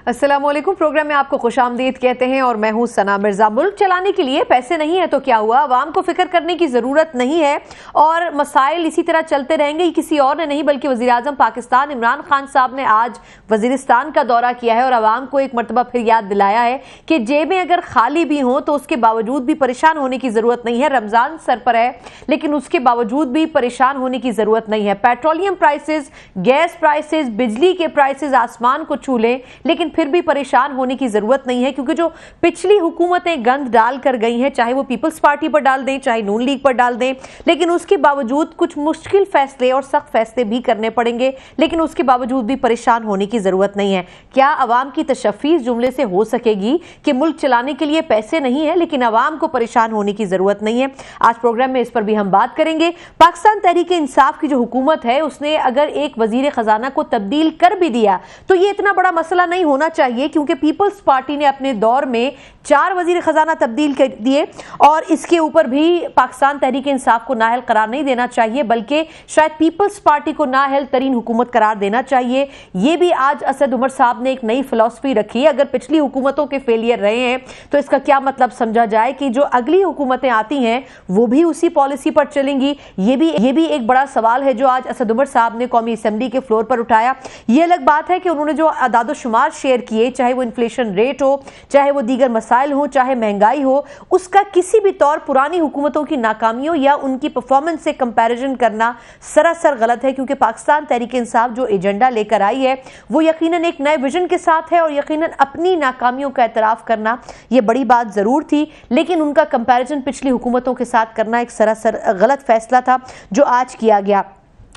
अस्सलामुअलैकुम। प्रोग्राम में आपको खुशामदीद कहते हैं और मैं हूं सना मिर्जा। मुल्क चलाने के लिए पैसे नहीं है तो क्या हुआ, अवाम को फिक्र करने की जरूरत नहीं है और मसाइल इसी तरह चलते रहेंगे। किसी और ने नहीं बल्कि वजीर आजम पाकिस्तान इमरान खान साहब ने आज वजीरिस्तान का दौरा किया है और अवाम को एक मरतबा फिर याद दिलाया है कि जेबें अगर खाली भी हों तो उसके बावजूद भी परेशान होने की जरूरत नहीं है। रमजान सर पर है लेकिन उसके बावजूद भी परेशान होने की जरूरत नहीं है। पेट्रोलियम प्राइसेस, गैस प्राइसेस, बिजली के प्राइसेस आसमान को छू लें लेकिन फिर भी परेशान होने की जरूरत नहीं है, क्योंकि जो पिछली हुकूमतें गंद डाल कर गई हैं, चाहे वो पीपल्स पार्टी पर डाल दें चाहे नून लीग पर डाल दें, लेकिन उसके बावजूद कुछ मुश्किल फैसले और सख्त फैसले भी करने पड़ेंगे, लेकिन उसके बावजूद भी परेशान होने की जरूरत नहीं है। क्या अवाम की तशफ़ी इस जुमले से हो सकेगी कि मुल्क चलाने के लिए पैसे नहीं है लेकिन अवाम को परेशान होने की जरूरत नहीं है? आज प्रोग्राम में इस पर भी हम बात करेंगे। पाकिस्तान तहरीक इंसाफ की जो हुकूमत है उसने अगर एक वजीर खजाना को तब्दील कर भी दिया तो ये इतना बड़ा मसला नहीं होना चाहिए, क्योंकि पीपल्स पार्टी ने अपने दौर में 4 वजीर खजाना तब्दील कर दिए और इसके ऊपर भी पाकिस्तान तहरीक इंसाफ को नाअहल करार नहीं देना चाहिए, बल्कि शायद पीपल्स पार्टी को नाअहल तरीन हुकूमत करार देना चाहिए। ये भी आज असद उमर साहब ने एक नई फिलॉसफी रखी है। अगर पिछली हुकूमतों के फेलियर रहे हैं तो इसका क्या मतलब समझा जाए कि जो अगली हुकूमतें आती हैं वो भी उसी पॉलिसी पर चलेंगी? ये भी एक बड़ा सवाल है जो आज असद उमर साहब ने कौमी असेंबली के फ्लोर पर उठाया। ये अलग बात है कि उन्होंने जो अदाद-ओ-शुमार शेयर किए, चाहे वो इन्फ्लेशन रेट हो, चाहे वो दीगर मसाइल हो, चाहे महंगाई हो, उसका किसी भी तौर पुरानी हुकूमतों की नाकामियों या उनकी परफॉर्मेंस से कंपैरिजन करना सरासर गलत है, क्योंकि पाकिस्तान तहरीक इंसाफ जो एजेंडा लेकर आई है वो यकीनन एक नए विजन के साथ है और यकीनन अपनी नाकामियों का एतराफ करना ये बड़ी बात जरूर थी, लेकिन उनका कंपैरिजन पिछली हुकूमतों के साथ करना एक सरासर गलत फैसला था जो आज किया गया।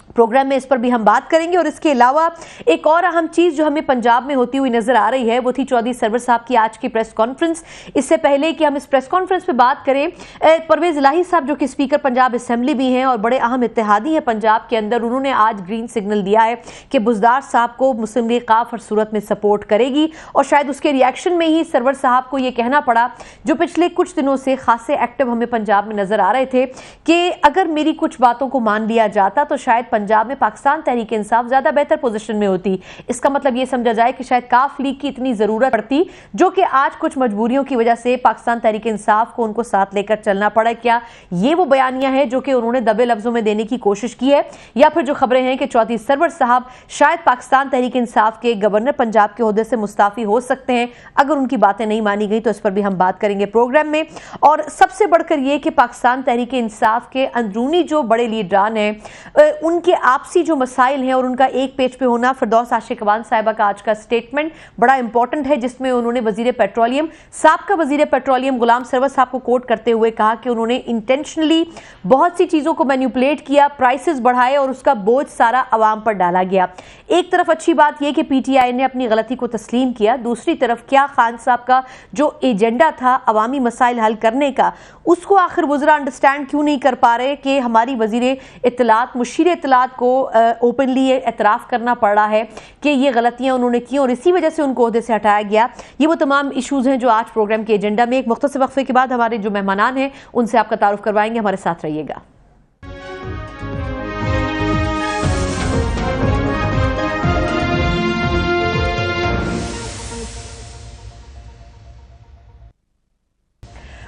प्रोग्राम में इस पर भी हम बात करेंगे और इसके अलावा एक और अहम चीज जो हमें पंजाब में होती हुई नजर आ रही है वो थी चौधरी सरवर साहब की आज की प्रेस कॉन्फ्रेंस। इससे पहले कि हम इस प्रेस कॉन्फ्रेंस पे बात करें, परवेज इलाही साहब जो कि स्पीकर पंजाब असेंबली भी हैं और बड़े अहम इत्तेहादी हैं पंजाब के अंदर, उन्होंने आज ग्रीन सिग्नल दिया है कि बुज़दार साहब को मुस्लिम लीग काफ हर सूरत में सपोर्ट करेगी और शायद उसके रिएक्शन में ही सरवर साहब को यह कहना पड़ा जो पिछले कुछ दिनों से खासे एक्टिव हमें पंजाब में नजर आ रहे थे कि अगर मेरी कुछ बातों को मान लिया जाता तो शायद पंजाब में पाकिस्तान तहरीक इंसाफ ज्यादा बेहतर पोजीशन में होती। इसका मतलब यह समझा जाए कि शायद काफ लीग की इतनी जरूरत पड़ती, जो कि आज कुछ मजबूरियों की वजह से पाकिस्तान तहरीक इंसाफ को उनको साथ लेकर चलना पड़ा। क्या ये वो बयानियां हैं जो कि उन्होंने दबे लफ्जों में देने की कोशिश की है, या फिर जो खबरें हैं कि चौधरी सरवर साहब शायद पाकिस्तान तहरीक इंसाफ के गवर्नर पंजाब के ओहदे से मुस्ताफी हो सकते हैं अगर उनकी बातें नहीं मानी गई? तो इस पर भी हम बात करेंगे प्रोग्राम में। और सबसे बढ़कर यह कि पाकिस्तान तहरीक इंसाफ के अंदरूनी जो बड़े लीडरान हैं उनके आपसी जो मसाइल हैं और उनका एक पेज पे होना। फिरदौस आशिक अवान साहिबा का आज का स्टेटमेंट बड़ा इंपॉर्टेंट है जिसमें उन्होंने वजीर पेट्रोलियम साहब का वजीर पेट्रोलियम गुलाम सरवर साहब को कोट करते हुए कहा कि उन्होंने इंटेंशनली बहुत सी चीजों को मैनिपुलेट किया, प्राइसेस बढ़ाए और उसका बोझ सारा अवाम पर डाला गया। एक तरफ अच्छी बात यह कि पीटीआई ने अपनी गलती को तस्लीम किया, दूसरी तरफ क्या खान साहब का जो एजेंडा था अवामी मसाइल हल करने का, उसको आखिर वज़रा अंडरस्टैंड क्यों नहीं कर पा रहे कि हमारी वजीर इत्तलात मुशीर इत्तलात को ओपनली एतराफ़ करना पड़ रहा है कि ये गलतियां उन्होंने की और इसी वजह से उनको ओहदे से हटाया गया। ये वो तमाम इश्यूज़ हैं जो आज प्रोग्राम के एजेंडा में। एक मुख्तसर वक्फे के बाद हमारे जो मेहमान हैं उनसे आपका तारुफ करवाएंगे, हमारे साथ रहिएगा।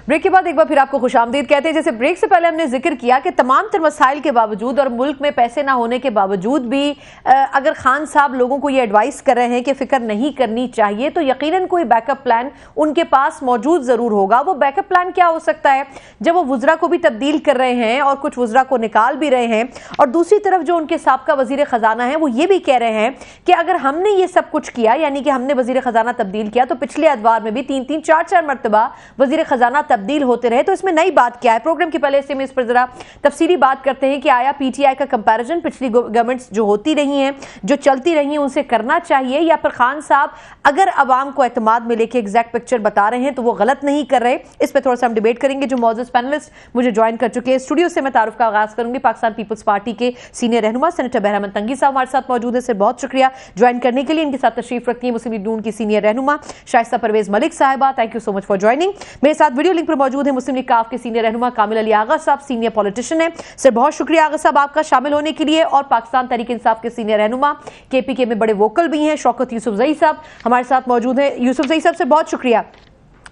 ब्रेक के बाद एक बार फिर आपको खुशामदीद कहते हैं। जैसे ब्रेक से पहले हमने जिक्र किया कि तमाम तर मसाइल के बावजूद और मुल्क में पैसे ना होने के बावजूद भी अगर खान साहब लोगों को ये एडवाइस कर रहे हैं कि फिक्र नहीं करनी चाहिए तो यकीनन कोई बैकअप प्लान उनके पास मौजूद जरूर होगा। वो बैकअप प्लान क्या हो सकता है? जब वो वज़रा को भी तब्दील कर रहे हैं और कुछ वज़रा को निकाल भी रहे हैं और दूसरी तरफ जो उनके साबका वजीर खजाना है वो ये भी कह रहे हैं कि अगर हमने ये सब कुछ किया, यानी कि हमने वजीर खजाना तब्दील किया, तो पिछले अदवार में भी 3-3, 4-4 मरतबा वजीर खजाना तब्दील होते रहे, तो इसमें नई बात क्या है? प्रोग्राम के पहले से हम इस पर जरा तफसीली बात करते हैं कि आया पीटीआई का कंपैरिजन पिछली गवर्नमेंट्स जो होती रही हैं, जो चलती रही हैं, उनसे करना चाहिए, या फिर खान साहब अगर अवाम को एतमाद में लेके एग्जैक्ट पिक्चर बता रहे हैं तो वो गलत नहीं कर रहे? इस पर थोड़ा सा हम डिबेट करेंगे। जो मौजूद पैनलिस्ट मुझे ज्वाइन कर चुके हैं स्टूडियो से, मैं तारुफ का आगाज करूंगी। पाकिस्तान पीपल्स पार्टी के सीनियर रहनुमा सेनेटर बहरामंद तंगी साहब हमारे साथ मौजूद है, सर बहुत शुक्रिया ज्वाइन करने के लिए। इनके साथ तशरीफ रखती है मुस्लिम लीग नून की सीनियर रहनुमा शाइस्ता परवेज मलिक साहिबा, thank you so much for joining. मेरे साथ वीडियो लिंक पर मौजूद है मुस्लिम लीग काफ के सीनियर रहनुमा कामिल अली आगा साहब, सीनियर पॉलिटिशियन है। सर बहुत शुक्रिया आगा साहब आपका शामिल होने के लिए। और पाकिस्तान तहरीक इंसाफ के सीनियर रहनुमा, केपीके में बड़े वोकल भी हैं, शौकत यूसुफजई साहब हमारे साथ मौजूद है। यूसुफजई साहब से बहुत शुक्रिया।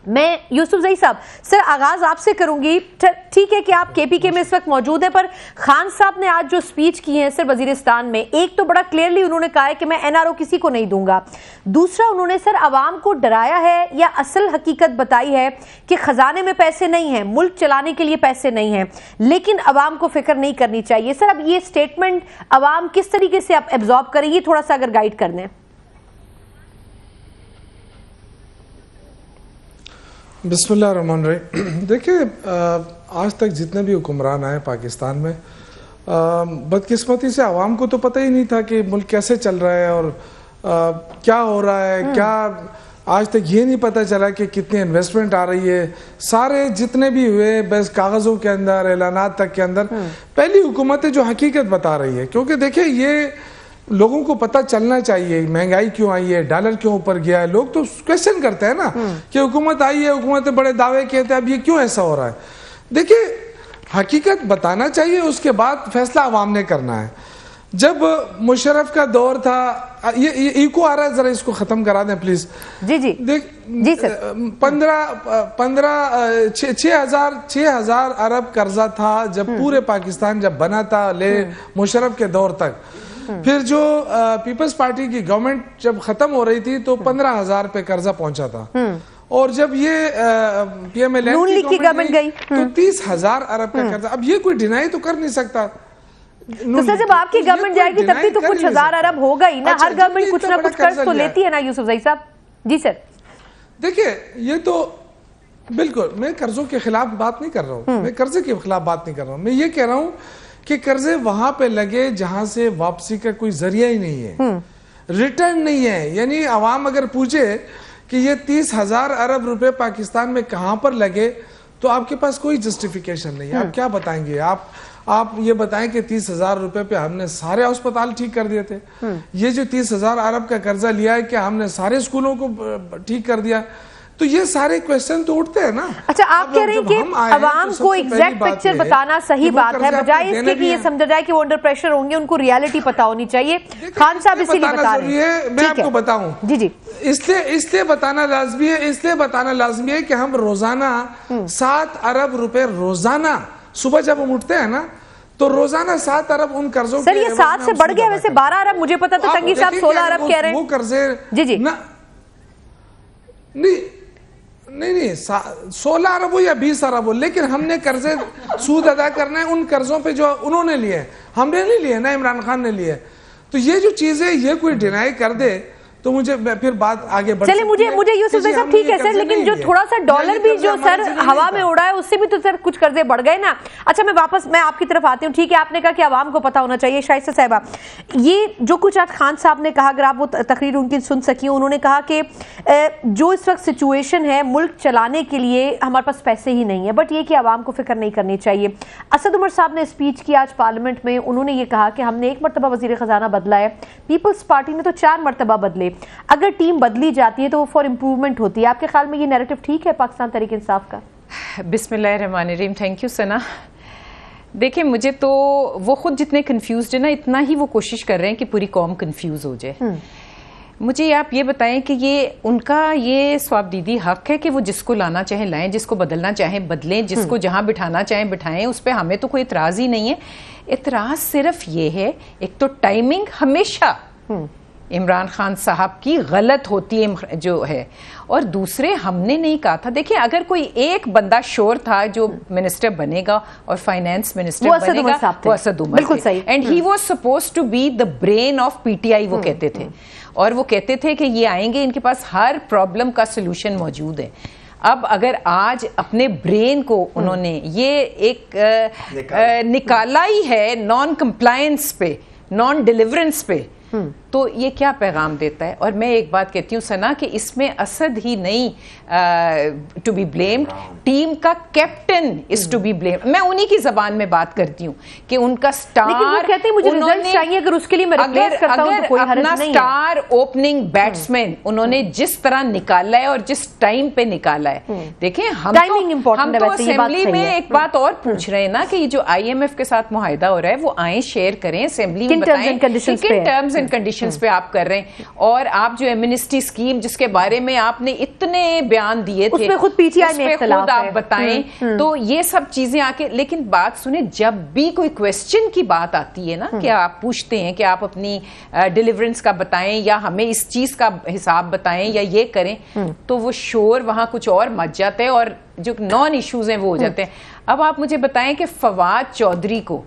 मैं यूसुफजई साहब सर आगाज आपसे करूंगी। ठीक है कि आप केपीके में इस वक्त मौजूद हैं, पर खान साहब ने आज जो स्पीच की है सर वजीरिस्तान में, एक तो बड़ा क्लियरली उन्होंने कहा है कि मैं एनआरओ किसी को नहीं दूंगा। दूसरा उन्होंने सर आवाम को डराया है या असल हकीकत बताई है कि खजाने में पैसे नहीं है, मुल्क चलाने के लिए पैसे नहीं है, लेकिन आवाम को फिक्र नहीं करनी चाहिए। सर अब ये स्टेटमेंट आवाम किस तरीके से आप एब्जॉर्ब करेंगी, थोड़ा सा अगर गाइड कर दें। बिस्मिल्लाहिर्रहमानिर्रहीम। देखिए आज तक जितने भी हुक्मरान आए पाकिस्तान में, बदकिस्मती से आवाम को तो पता ही नहीं था कि मुल्क कैसे चल रहा है और क्या हो रहा है। क्या आज तक ये नहीं पता चला कि कितनी इन्वेस्टमेंट आ रही है। सारे जितने भी हुए बस कागज़ों के अंदर, ऐलानात तक के अंदर पहली हुकूमत है जो हकीकत बता रही है। क्योंकि देखिए ये लोगों को पता चलना चाहिए महंगाई क्यों आई है, डॉलर क्यों ऊपर गया है। लोग तो क्वेश्चन करते हैं ना कि हुकूमत आई है, हुकूमत ने बड़े दावे किए थे, अब ये क्यों ऐसा हो रहा है। देखिए हकीकत बताना चाहिए, उसके बाद फैसला आवाम ने करना है। जब मुशर्रफ का दौर था, ये इको आ रहा है, जरा इसको खत्म करा दें प्लीज। जी जी देख जी सर। 6,000 अरब कर्जा था जब पूरे पाकिस्तान जब बना था, ले मुशर्रफ के दौर तक। फिर जो पीपल्स पार्टी की गवर्नमेंट जब खत्म हो रही थी तो 15,000 पे कर्जा पहुंचा था। और जब ये पीएमएल की गवर्नमेंट गई तो 30,000 अरब का कर्जा। अब ये कोई डिनाई तो कर नहीं सकता। तो सर जब आपकी गवर्नमेंट जाएगी तब भी तो कुछ हजार अरब होगा ही ना। हर गवर्नमेंट कुछ ना कुछ कर्ज तो लेती है ना यूसुफजई साहब। जी सर। देखिए ये तो बिल्कुल, मैं कर्जों के खिलाफ बात नहीं कर रहा हूँ, मैं कर्जे के खिलाफ बात नहीं कर रहा हूँ। मैं ये कह रहा हूँ कि कर्जे वहां पे लगे जहां से वापसी का कोई जरिया ही नहीं है, रिटर्न नहीं है। यानी आवाम अगर पूछे कि ये 30,000 अरब रुपए पाकिस्तान में कहां पर लगे तो आपके पास कोई जस्टिफिकेशन नहीं है। आप क्या बताएंगे? आप ये बताएं कि 30,000 रुपए पे हमने सारे अस्पताल ठीक कर दिए थे। ये जो 30,000 अरब का कर्जा लिया है क्या हमने सारे स्कूलों को ठीक कर दिया? तो ये सारे क्वेश्चन तो उठते हैं ना। अच्छा आप कह रहे हैं कि आवाम को एग्जैक्ट पिक्चर बताना सही बात है, बजाय इसके कि ये समझा जाए कि वो अंडर प्रेशर होंगे, उनको रियलिटी पता होनी चाहिए। खान साहब इसीलिए बता रहे हैं। मैं आपको बताऊं जी जी, इसलिए बताना लाजमी है, इसलिए बताना लाजमी है कि हम रोजाना 7 अरब रुपए रोजाना सुबह जब हम उठते हैं ना तो रोजाना 7 अरब उन कर्जों। सर ये 7 से बढ़ गया, वैसे 12 अरब मुझे पता था। तंगी साहब 16 अरब कह रहे हैं। वो कर्जे जी जी नहीं 16 अरब हो या 20 अरब हो, लेकिन हमने कर्जे सूद अदा करना है उन कर्जों पे जो उन्होंने लिए, हमने नहीं लिए ना इमरान खान ने लिए। तो ये जो चीजें ये कोई डिनाई कर दे तो मुझे फिर बात आगे बढ़। चलिए मुझे यूसुफजई साहब ठीक है सर, लेकिन जो थोड़ा सा डॉलर भी जो सर हवा में उड़ा है उससे भी तो सर कुछ कर्जे बढ़ गए ना। अच्छा मैं आपकी तरफ आती हूँ। ठीक है आपने कहा कि आवाम को पता होना चाहिए। शाइस्ता साहिबा ये जो कुछ आज खान साहब ने कहा, अगर आप वो तकरीर उनकी सुन सकी, उन्होंने कहा कि जो इस वक्त सिचुएशन है मुल्क चलाने के लिए हमारे पास पैसे ही नहीं है, बट ये कि आवाम को फिक्र नहीं करनी चाहिए। असद उमर साहब ने स्पीच की आज पार्लियामेंट में, उन्होंने ये कहा कि हमने 1 मरतबा वजीर खजाना बदला है, पीपल्स पार्टी ने तो 4 मरतबा बदले। अगर टीम बदली जाती है तो वो फॉर इम्प्रूवमेंट होती है। आपके ख्याल में ये नैरेटिव ठीक है पाकिस्तान तहरीक इंसाफ का? बिस्मिल्लाहिर्रहमानिर्रहीम। थैंक यू सना। देखिए मुझे तो वो खुद जितने कंफ्यूज्ड है ना, इतना ही वो कोशिश कर रहे हैं कि पूरी कौम कंफ्यूज हो जाए। मुझे आप ये बताएं कि ये उनका ये स्वाबदीदी हक है कि वो जिसको लाना चाहें लाएं, जिसको बदलना चाहें बदलें, जिसको जहां बिठाना चाहें बिठाएं, उस पर हमें तो कोई इतराज़ ही नहीं है। इतराज़ सिर्फ ये है, एक तो टाइमिंग हमेशा इमरान खान साहब की गलत होती है जो है, और दूसरे हमने नहीं कहा था। देखिए अगर कोई एक बंदा श्योर था जो मिनिस्टर बनेगा और फाइनेंस मिनिस्टर बनेगा वो असद उमर, बिल्कुल सही। And he was supposed to be the brain of PTI वो कहते थे। और वो कहते थे कि ये आएंगे, इनके पास हर प्रॉब्लम का सोल्यूशन मौजूद है। अब अगर आज अपने ब्रेन को उन्होंने ये एक निकाला ही है नॉन कंप्लायंस पे, नॉन डिलीवरेंस पे, तो ये क्या पैगाम देता है? और मैं एक बात कहती हूँ सना कि इसमें असद ही नहीं टू बी ब्लेम्ड, टीम का captain is to be blamed. मैं उन्हीं की जबान में बात करती हूँ कि उनका स्टार, लेकिन वो कहते हैं मुझे रिजल्ट चाहिए, अगर उसके लिए मैं रिप्लेस करता हूं तो कोई हर्ज नहीं है। स्टार ओपनिंग बैट्समैन उन्होंने जिस तरह निकाला है और जिस टाइम पे निकाला है, देखें हम तो असेंबली में एक बात और पूछ रहे हैं ना कि ये जो IMF के साथ मुआहिदा हो रहा है वो आए शेयर करें, असेंबली में बताएं किन टर्म्स एंड कंडीशंस पे आप कर रहे हैं। और आप जो एमनेस्टी स्कीम जिसके बारे में आपने इतने बयान दिए थे उसमें खुद PTI में इख्तिलाफ है, आप बताएं। तो ये सब चीजें आके, लेकिन बात सुने, जब भी कोई क्वेश्चन की बात आती है ना कि आप पूछते हैं कि आप अपनी डिलीवरेंस का बताएं या हमें इस चीज का हिसाब बताएं या ये करें, तो वो शोर वहां कुछ और मच जाता है और जो नॉन इश्यूज हैं वो हो जाते हैं। अब आप मुझे बताएं कि फवाद चौधरी को,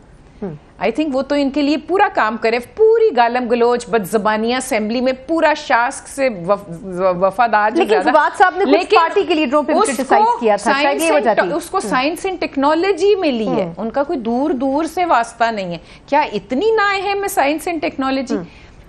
आई थिंक वो तो इनके लिए पूरा काम करे, पूरी गालम गलोच बदजबानियां असेंबली में, पूरा शास्क से वफादार, लेकिन फवाद साहब ने कुछ पार्टी के लीडरों पे क्रिटिसाइज किया था, शायद ये वजह थी। उसको साइंस एंड टेक्नोलॉजी में ली है, उनका कोई दूर दूर से वास्ता नहीं है। क्या इतनी नाए है में साइंस एंड टेक्नोलॉजी?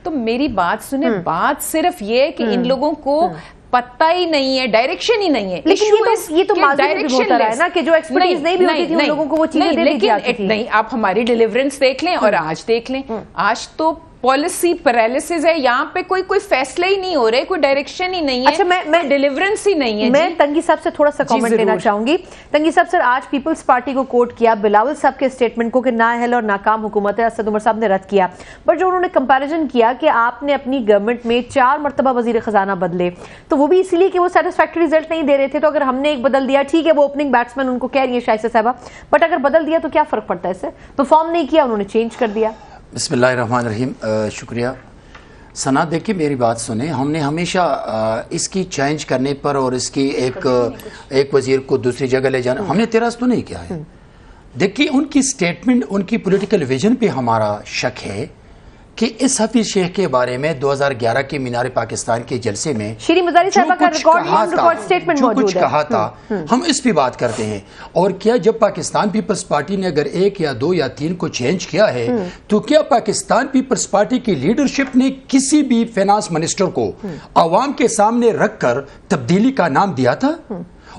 तो मेरी बात सुने, बात सिर्फ ये है कि इन लोगों को पता ही नहीं है, डायरेक्शन ही नहीं है। लेकिन ये तो डायरेक्शन है ना कि जो एक्सपर्टीज नहीं भी होती थी उन लोगों को वो चीजें दे दी जाती थी। नहीं, आप हमारी डिलीवरेंस देख लें और आज देख लें, आज तो पॉलिसी पैरालिसिस है, यहाँ पे कोई फैसले ही नहीं हो रहे, कोई डायरेक्शन ही नहीं है। अच्छा, मैं डिलीवरेंस ही नहीं है। मैं तंगी साहब से थोड़ा सा कमेंट लेना चाहूंगी। तंगी साहब, सर आज पीपल्स पार्टी को कोट किया बिलावल साहब के स्टेटमेंट को कि नाअहल और नाकाम हुकूमत है, असद उमर साहब ने रद्द किया, बट जो उन्होंने कंपैरिजन किया कि आपने अपनी गवर्नमेंट में 4 मरतबा वजीर खजाना बदले, तो वो भी इसलिए कि वो सेटिस्फैक्टरी रिजल्ट नहीं दे रहे थे। तो अगर हमने एक बदल दिया, ठीक है वो ओपनिंग बैट्समैन उनको कह रही है शाइस्ता साहबा, बट अगर बदल दिया तो क्या फर्क पड़ता है? इससे परफॉर्म नहीं किया, उन्होंने चेंज कर दिया। बिस्मिल्लाहिर्रहमानिर्रहीम, शुक्रिया। सना, देखिए मेरी बात सुने, हमने हमेशा इसकी चेंज करने पर और इसकी एक वजीर को दूसरी जगह ले जाना, हमने एतराज़ तो नहीं किया है। देखिए उनकी स्टेटमेंट, उनकी पॉलिटिकल विजन पे हमारा शक है कि इस हफीज शेख के बारे में 2011 के मीनार पाकिस्तान के जलसे में श्री मुजारी साहब का रिकॉर्ड स्टेटमेंट मौजूद है, कुछ कहा था, हम इस पे बात करते हैं। और क्या जब पाकिस्तान पीपल्स पार्टी ने अगर 1 या 2 या 3 को चेंज किया है, तो क्या पाकिस्तान पीपल्स पार्टी की लीडरशिप ने किसी भी फाइनेंस मिनिस्टर को अवाम के सामने रखकर तब्दीली का नाम दिया था?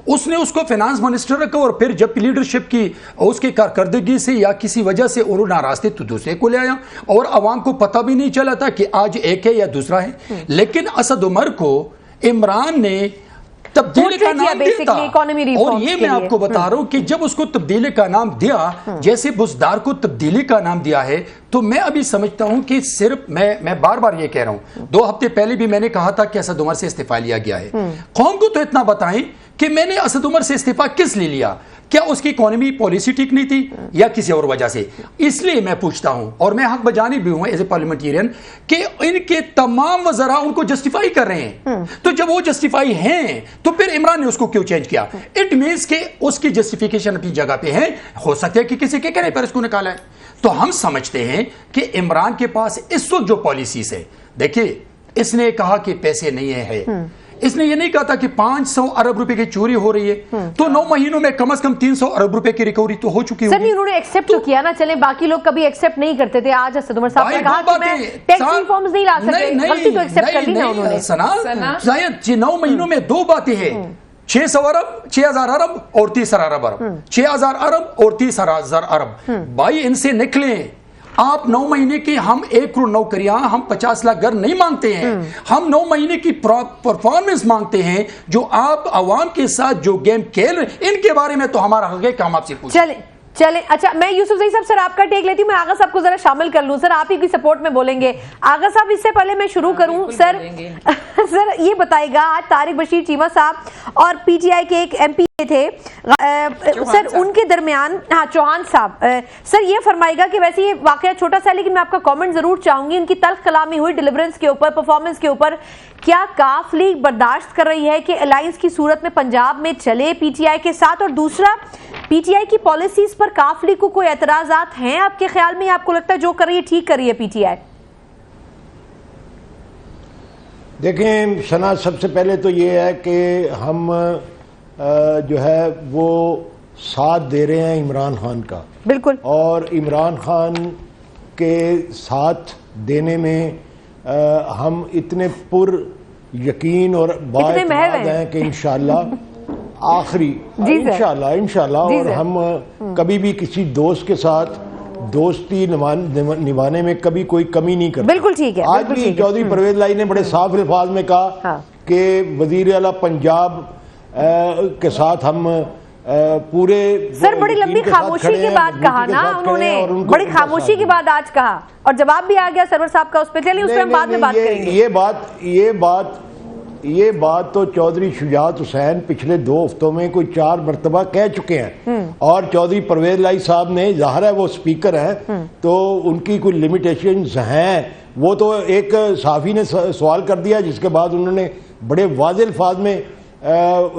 उसने उसको फाइनेंस मिनिस्टर रखा और फिर जब लीडरशिप की उसकी कारकर्दगी से या किसी वजह से उन्होंने नाराज थे तो दूसरे को ले आया और अवाम को पता भी नहीं चला था कि आज एक है या दूसरा है। लेकिन असद उमर को इमरान ने तब्दीली का नाम दिया था। और ये मैं आपको बता रहा हूं कि जब उसको तब्दीली का नाम दिया, जैसे बुजदार को तब्दीली का नाम दिया है, तो मैं अभी समझता हूं कि सिर्फ मैं बार बार ये कह रहा हूं, 2 हफ्ते पहले भी मैंने कहा था कि असद उमर से इस्तीफा लिया गया है। कौम को तो इतना बताएं कि मैंने असद उमर से इस्तीफा किस लिए लिया, क्या उसकी इकोनॉमी पॉलिसी ठीक नहीं थी या किसी और वजह से? इसलिए मैं पूछता हूं और मैं हक बजानी भी हूं एज ए पार्लियामेंटेरियन कि इनके तमाम वज़रा उनको जस्टिफाई कर रहे हैं। तो जब वो जस्टिफाई हैं तो फिर इमरान ने उसको क्यों चेंज किया? इट मींस कि उसकी जस्टिफिकेशन अपनी जगह पे है, हो सकता है कि किसी के कहने पर इसको निकाला है। तो हम समझते हैं कि इमरान के पास इस वक्त जो पॉलिसीज है, देखिए इसने कहा कि पैसे नहीं है, इसने ये नहीं कहा था कि 500 अरब रुपए की चोरी हो रही है, तो 9 महीनों में कम से कम 300 अरब रुपए की रिकवरी तो हो चुकी है। सर उन्होंने एक्सेप्ट तो किया ना, चले बाकी लोग कभी एक्सेप्ट नहीं करते थे। आज असद उमर साहब ने कहा कि मैं टैक्स रिफॉर्म्स नहीं ला सके, गलती तो एक्सेप्ट कर ली ना उन्होंने। सना, शायद 9 महीनों में 2 बातें हैं, 6,000 अरब और 30,000 अरब, 6,000 अरब और 30,000 अरब। भाई इनसे निकले आप। 9 महीने की हम 1 करोड़ नौकरियां, हम 50 लाख घर नहीं मांगते हैं, हम 9 महीने की परफॉर्मेंस मांगते हैं। जो आप आवाम के साथ जो गेम खेल रहे, इनके बारे में तो हमारा हक है कि हम आपसे पूछें। चले अच्छा, मैं यूसुफ ज़ई साहब, सर आपका टेक लेती हूँ, मैं आगा साहब को जरा शामिल कर लूं। सर आप ही की सपोर्ट में बोलेंगे। आगा साहब, इससे पहले मैं शुरू करूं, सर ये बताइएगा, आज तारिक बशीर चीमा साहब और पीटीआई के एक एमपी थे सर, उनके दरमियान, हाँ चौहान साहब, सर ये फरमाएगा कि वैसे ये वाकया छोटा सा है लेकिन मैं आपका कमेंट जरूर चाहूंगी। उनकी तल्ख कलामी हुई डिलीवरेंस के ऊपर, परफॉर्मेंस के ऊपर। क्या काफ लीग बर्दाश्त कर रही है कि अलायंस की सूरत में पंजाब में चले पीटीआई के साथ? और दूसरा, पीटीआई की पॉलिसीज पर काफ लीग को कोई एतराजात हैं आपके ख्याल में, या आपको लगता है जो कर रही है ठीक कर रही है पीटीआई? देखें शना, सबसे पहले तो ये है कि हम जो है वो साथ दे रहे हैं इमरान खान का, बिल्कुल, और इमरान खान के साथ देने में हम इतने पुर यकीन और बाएतमाद हैं कि इंशाल्लाह आखिरी इंशाल्लाह जी और सर। हम कभी भी किसी दोस्त के साथ दोस्ती निभाने में कभी कोई कमी नहीं करते। बिल्कुल ठीक है, आज बिल्कुल भी ठीक है। चौधरी परवेज लाई ने बड़े साफ अल्फाज में कहा हाँ। कि वजीर आला पंजाब के साथ हम पूरे सर बड़ी लंबी खामोशी के बाद कहा ना उन्होंने, बड़ी खामोशी के बाद आज कहा और जवाब भी आ गया सरवर साहब का उस पर। चलिए उस पर हम बाद में बात करेंगे। ये बात तो चौधरी शुजात हुसैन पिछले 2 हफ्तों में कोई 4 मरतबा कह चुके हैं और चौधरी परवेज लाई साहब ने, जाहिर है वो स्पीकर हैं तो उनकी कोई लिमिटेशंस हैं। वो तो एक साफी ने सवाल कर दिया जिसके बाद उन्होंने बड़े वाज़ेह अल्फाज में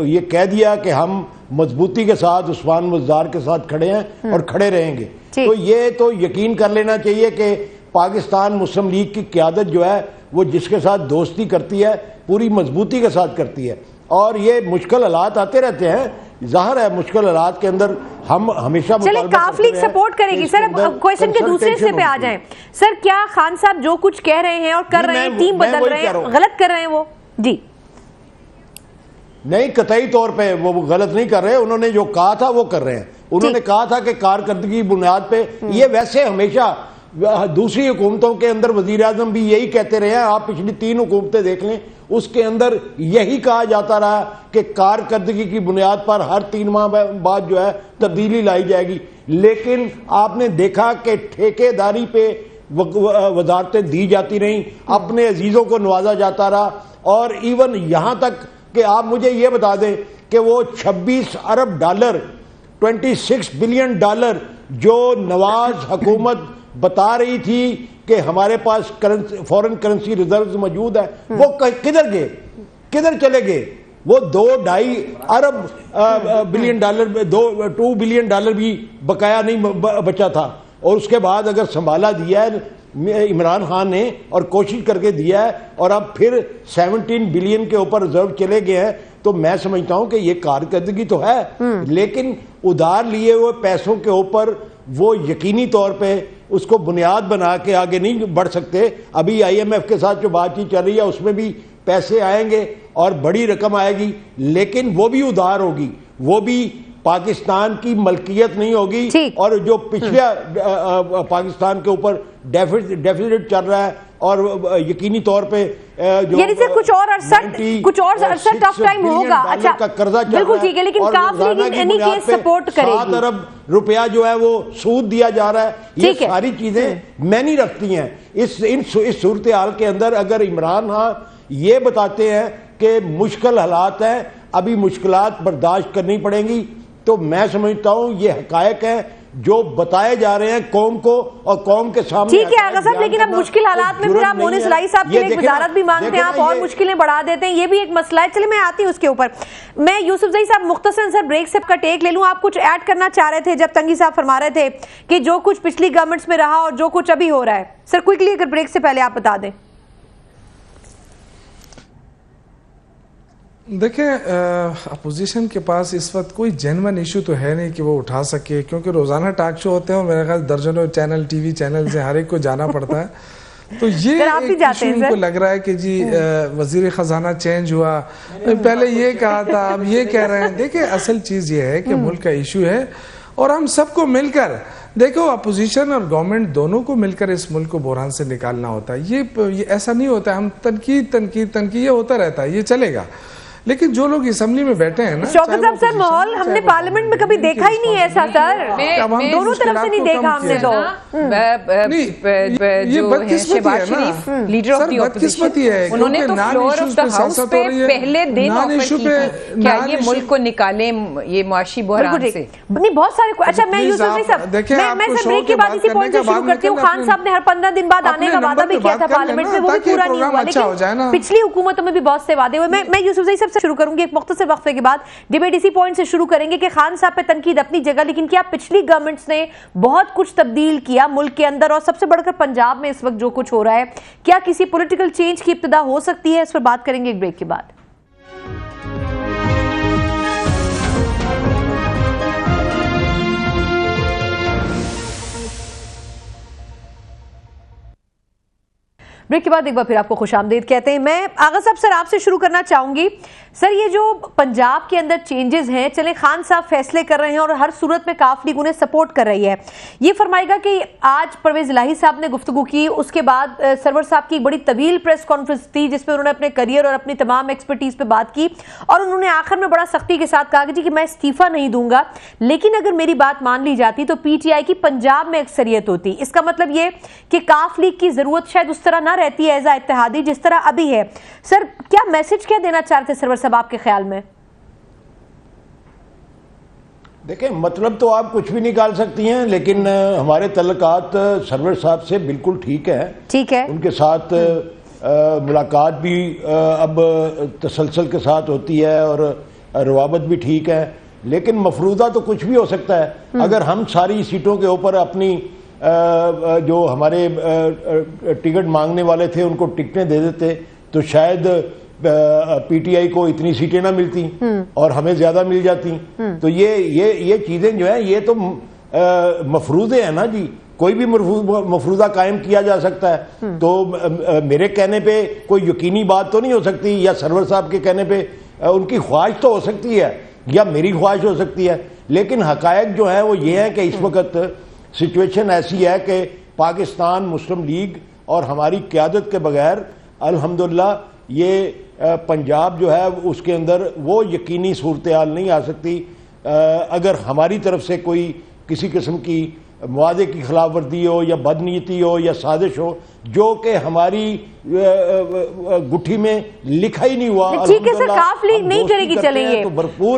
ये कह दिया कि हम मजबूती के साथ उस्मान मुज़्ज़ार के साथ खड़े हैं और खड़े रहेंगे। तो ये तो यकीन कर लेना चाहिए कि पाकिस्तान मुस्लिम लीग की क़यादत जो है वो जिसके साथ दोस्ती करती है पूरी मजबूती के साथ करती है और ये मुश्किल हालात आते रहते हैं। जाहिर है मुश्किल हालात के अंदर हम हमेशा चलिए काफ लीग सपोर्ट करेगी। सर अब क्वेश्चन के दूसरे हिस्से पे आ जाएं। सर क्या खान साहब जो कुछ कह रहे हैं और कर रहे हैं, टीम बदल रहे हैं, गलत कर रहे हैं वो? जी नहीं, कतई तौर पे वो गलत नहीं कर रहे। उन्होंने जो कहा था वो कर रहे हैं। उन्होंने कहा था कि कारकर्दगी की बुनियाद पे, ये वैसे हमेशा दूसरी हुकूमतों के अंदर वजीर आजम भी यही कहते रहे हैं। आप पिछली 3 हुकूमतें देख लें, उसके अंदर यही कहा जाता रहा कि कारकर्दगी की बुनियाद पर हर 3 माह बाद जो है तब्दीली लाई जाएगी। लेकिन आपने देखा कि ठेकेदारी पे वजारतें दी जाती रहीं, अपने अजीजों को नवाजा जाता रहा और इवन यहां तक कि आप मुझे ये बता दें कि वो 26 अरब डॉलर 26 बिलियन डॉलर जो नवाज हुकूमत बता रही थी कि हमारे पास फॉरेन करेंसी रिजर्व मौजूद है, वो किधर गए, किधर चले गए? वो 2-2.5 अरब बिलियन डॉलर 2 बिलियन डॉलर भी बकाया नहीं बचा था। और उसके बाद अगर संभाला दिया है इमरान खान ने और कोशिश करके दिया है और अब फिर 17 बिलियन के ऊपर रिजर्व चले गए हैं, तो मैं समझता हूं कि ये कारकर्दगी तो है, लेकिन उधार लिए हुए पैसों के ऊपर वो यकीनी तौर पे उसको बुनियाद बना के आगे नहीं बढ़ सकते। अभी IMF के साथ जो बातचीत चल रही है उसमें भी पैसे आएंगे और बड़ी रकम आएगी, लेकिन वो भी उधार होगी, वो भी पाकिस्तान की मलकियत नहीं होगी। और जो पिछले पाकिस्तान के ऊपर डेफिसिट चल रहा है और यकीनी तौर पे जो यानी से कुछ और अरसा टफ टाइम होगा। अच्छा का कर्जा चल बिल्कुल ठीक है, लेकिन काफ लीग एनी केस सपोर्ट करेगी। 7 अरब रुपया जो है वो सूद दिया जा रहा है। ये सारी चीजें मैनी रखती हैं। इस सूरत हाल के अंदर अगर इमरान खान ये बताते हैं कि मुश्किल हालात हैं, अभी मुश्किलात बर्दाश्त करनी पड़ेंगी, तो मैं समझता हूं ये हकायक है जो बताए जा रहे हैं कौम को और कौम के सामने। ठीक है आगा साहब, लेकिन अब मुश्किल हालात में फिर आप मोनिस लाई साहब के लिए वजारत भी मांगते हैं, आप और मुश्किलें बढ़ा देते हैं, ये भी एक मसला है। चलिए मैं आती हूँ उसके ऊपर। मैं यूसुफजई साहब मुख्तसर सर ब्रेक से आपका टेक ले लूं। आप कुछ ऐड करना चाह रहे थे जब तंगी साहब फरमा रहे थे कि जो कुछ पिछली गवर्नमेंट्स में रहा और जो कुछ अभी हो रहा है। सर क्विकली अगर ब्रेक से पहले आप बता दें। देखिए अपोजिशन के पास इस वक्त कोई जेन्युइन इशू तो है नहीं कि वो उठा सके, क्योंकि रोजाना टॉक शो होते हैं और मेरे ख्याल दर्जनों चैनल टीवी चैनल से हर एक को जाना पड़ता है। तो ये एक इशू इनको लग रहा है कि जी वजीर खजाना चेंज हुआ, पहले ये कहा था अब ये कह रहे हैं। देखिए असल चीज ये है कि मुल्क का इशू है और हम सबको मिलकर, देखो अपोजिशन और गवर्नमेंट दोनों को मिलकर इस मुल्क को बहरान से निकालना होता है। ये ऐसा नहीं होता हम तनकीद ये होता रहता है, ये चलेगा। लेकिन जो लोग असेंबली में बैठे हैं ना, शौकत साहब सर माहौल हमने पार्लियामेंट में कभी देखा ही नहीं है ऐसा सर, दोनों तरफ से नहीं देखा हमने। तो ये बदकिस्मती है ना, लीडर ऑफ द बदकिस्मती है, उन्होंने तो फ्लोर ऑफ द हाउस पे पहले दिन ऑफर की थी क्या ये मुल्क को निकाले ये मुआशी बहरान से। नहीं बहुत सारे। अच्छा मैं यूसुफजई साहब मैं सर ब्रेक के बाद इसी पॉइंट से शुरू करती हूँ। खान साहब ने हर 15 दिन बाद आने का वादा भी किया था पार्लियामेंट में, वो भी पूरा नहीं हुआ, लेकिन पिछली हुकूमतों में भी बहुत से वादे हुए। मैं यूसुफजई साहब से शुरू करूंगी। एक मुख्तसर वक्फे के बाद डिबेट इसी पॉइंट से शुरू करेंगे कि खान साहब पे तनकीद अपनी जगह, लेकिन क्या पिछली गवर्नमेंट्स ने बहुत कुछ तब्दील किया मुल्क के अंदर और सबसे बढ़कर पंजाब में इस वक्त जो कुछ हो रहा है, क्या किसी पॉलिटिकल चेंज की इब्तिदा हो सकती है? इस पर बात करेंगे एक ब्रेक के बाद। ब्रेक के बाद एक बार फिर आपको खुशामदीद कहते हैं। मैं आगा साहब सर आपसे शुरू करना चाहूंगी। सर ये जो पंजाब के अंदर चेंजेस हैं, चले खान साहब फैसले कर रहे हैं और हर सूरत में काफ लीग उन्हें सपोर्ट कर रही है, ये फरमाएगा कि आज परवेज इलाही साहब ने गुफ्तगू की, उसके बाद सरवर साहब की एक बड़ी तवील प्रेस कॉन्फ्रेंस थी जिसमें उन्होंने अपने करियर और अपनी तमाम एक्सपर्टीज पे बात की और उन्होंने आखिर में बड़ा सख्ती के साथ कहा कि मैं इस्तीफा नहीं दूंगा, लेकिन अगर मेरी बात मान ली जाती तो पीटीआई की पंजाब में अक्सरियत होती। इसका मतलब ये कि काफ लीग की जरूरत शायद उस तरह ना रहती है एज आ इत्तेहादी जिस तरह अभी है। सर क्या मैसेज क्या देना चाहते सरवर साहब आपके ख्याल में? देखें, मतलब तो आप कुछ भी निकाल सकती हैं, लेकिन हमारे तल्लुकात सरवर साहब से बिल्कुल ठीक है। उनके साथ मुलाकात भी अब तसलसल के साथ होती है और रवाबत भी ठीक है, लेकिन मफरूदा तो कुछ भी हो सकता है। अगर हम सारी सीटों के ऊपर अपनी जो हमारे टिकट मांगने वाले थे उनको टिकटें दे देते तो शायद पीटीआई को इतनी सीटें ना मिलती और हमें ज्यादा मिल जाती। तो ये चीजें जो है ये तो मफरूदे हैं ना जी, कोई भी मफरूदा कायम किया जा सकता है। तो मेरे कहने पे कोई यकीनी बात तो नहीं हो सकती, या सरवर साहब के कहने पे उनकी ख्वाहिश तो हो सकती है या मेरी ख्वाहिश हो सकती है, लेकिन हकायक जो है वो ये है कि इस वक्त सिचुएशन ऐसी है कि पाकिस्तान मुस्लिम लीग और हमारी क़यादत के बगैर अल्हम्दुलिल्लाह ये पंजाब जो है उसके अंदर वो यकीनी सूरत हाल नहीं आ सकती अगर हमारी तरफ से कोई किसी किस्म की मुआदे की खिलाफ वर्दी हो या बदनीयती हो या साजिश हो जो कि हमारी गुट्ठी में लिखा ही नहीं हुआ। ठीक है सर, काफ लीग नहीं करेगी, चलेंगे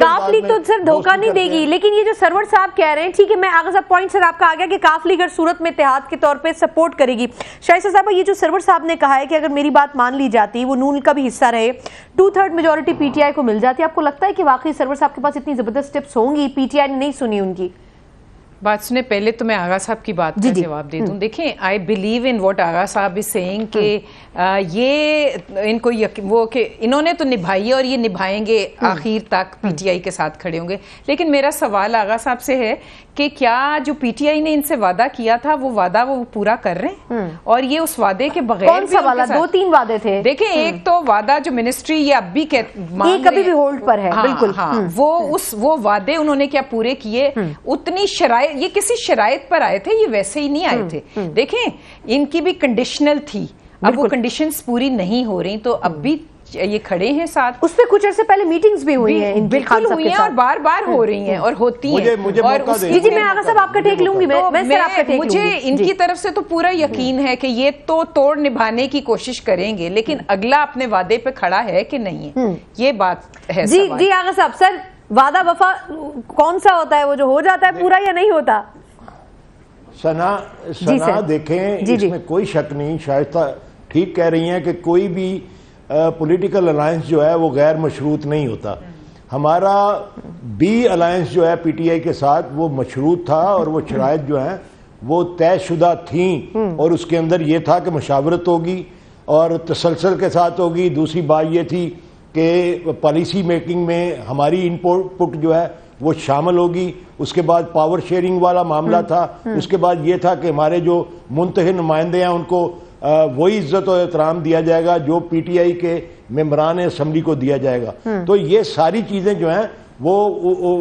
काफ लीग तो सर धोखा नहीं देगी, लेकिन ये जो सरवर साहब कह रहे हैं, ठीक है मैं आगे साहब पॉइंट सर आपका आ गया कि काफ लीग हर सूरत में इत्तेहाद के तौर पे सपोर्ट करेगी। शाइस्ता साहब ये जो सरवर साहब ने कहा है कि अगर मेरी बात मान ली जाती, वो नून का भी हिस्सा रहे, 2/3 मेजोरिटी पीटीआई को मिल जाती, आपको लगता है कि वाकई सरवर साहब के पास इतनी जबरदस्त टिप्स होंगी? पीटीआई ने नहीं सुनी उनकी बात सुने, पहले तो मैं आगा साहब की बात का जवाब दे दूं। देखें, आई बिलीव इन व्हाट आगा साहब इज सेइंग कि ये इनको वो कि इन्होंने तो निभाई है और ये निभाएंगे आखिर तक, पीटीआई के साथ खड़े होंगे। लेकिन मेरा सवाल आगा साहब से है कि क्या जो पीटीआई ने इनसे वादा किया था वो वादा वो पूरा कर रहे हैं? और ये उस वादे के बगैर कौन सा वादा? 2-3 वादे थे। देखें, एक तो वादा जो मिनिस्ट्री ये अब भी कभी भी होल्ड पर है। हाँ, बिल्कुल हाँ, वो वादे उन्होंने क्या पूरे किए? उतनी शराइत, ये किसी शराइत पर आए थे, ये वैसे ही नहीं आए थे। देखें, इनकी भी कंडीशनल थी, अब वो कंडीशंस पूरी नहीं हो रही, तो अब भी ये खड़े हैं साथ। उस पे कुछ अर्से पहले मीटिंग्स भी हुई हैं, बिल्कुल हुई हैं और बार बार हो रही हैं और होती हैं। मुझे मौका दे। जी मैं आगा साहब आपका टेक लूंगी, मुझे इनकी तरफ से तो पूरा यकीन है कि ये तो तोड़ निभाने की कोशिश करेंगे, लेकिन अगला अपने वादे पे खड़ा है कि नहीं है, ये बात है। जी आगा साहब, सर वादा वफा कौन सा होता है? वो जो हो जाता है पूरा या नहीं होता? सना देखें, इसमें कोई शक नहीं, शायस्ता ठीक कह रही हैं कि कोई भी पॉलिटिकल अलायंस जो है वो गैर मशरूत नहीं होता। हमारा बी अलायंस जो है पीटीआई के साथ वो मशरूत था और वो शराइत जो है वो तयशुदा थी और उसके अंदर ये था कि मशावरत होगी और तसलसल के साथ होगी। दूसरी बात ये थी कि पॉलिसी मेकिंग में हमारी इनपुट जो है वो शामिल होगी। उसके बाद पावर शेयरिंग वाला मामला था। उसके बाद ये था कि हमारे जो मुंतखब नुमाइंदे हैं उनको वही इज्जत और एहतराम दिया जाएगा जो पीटीआई के मेंबरान असम्बली को दिया जाएगा। तो ये सारी चीजें जो हैं वो